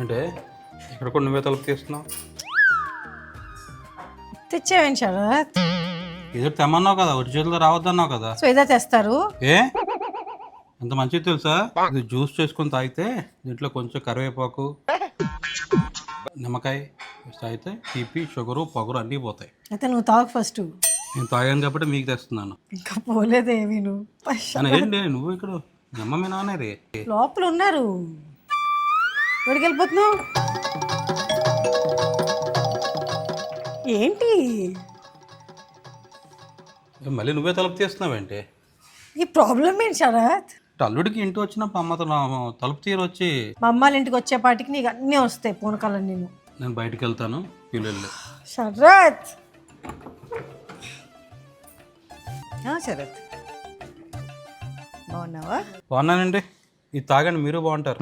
అంటే ఇక్కడ కూడా నువ్వే తలుపు తీస్తున్నావు. తెచ్చావేంటి శరత్? ఎదురు తెమ్మన్నావు కదా, ఒకటి చేతిలో రావద్దన్నావు కదా. సో ఇదే తెస్తారు. ఏ అంత మంచిది తెలుసా? ఇది జ్యూస్ చేసుకొని తాగితే దీంట్లో కొంచెం కరివేపాకు, నిమ్మకాయ తాగితే తీపి, షుగరు, పొగరు అన్నీ పోతాయి. అయితే నువ్వు తాగు ఫస్ట్. నేను తాగాను కాబట్టి మీకు తెస్తున్నాను. ఇంకా పోలేదేమి నువ్వు. అని ఏంటి నువ్వు ఇక్కడ నిమ్మ మీ నాన్నే రే. లోపల ఉన్నారు. ఎక్కడికి వెళ్ళిపోతున్నావు? ఏంటి మళ్ళీ నువ్వే తలుపు తీస్తున్నావేంటి? ఈ ప్రాబ్లం ఏంటి శరత్? అల్లుడికి ఇంటి వచ్చినప్పుడు అమ్మతో తలుపు తీరు వచ్చి మా అమ్మాళ్ళ ఇంటికి వచ్చేపాటికి నీకు అన్నీ వస్తాయి పూనకాలని. నేను బయటికి వెళ్తాను, వీళ్ళు శరత్. శరత్ బాగున్నావా? బాగున్నానండి. ఇది తాగండి, మీరు బాగుంటారు.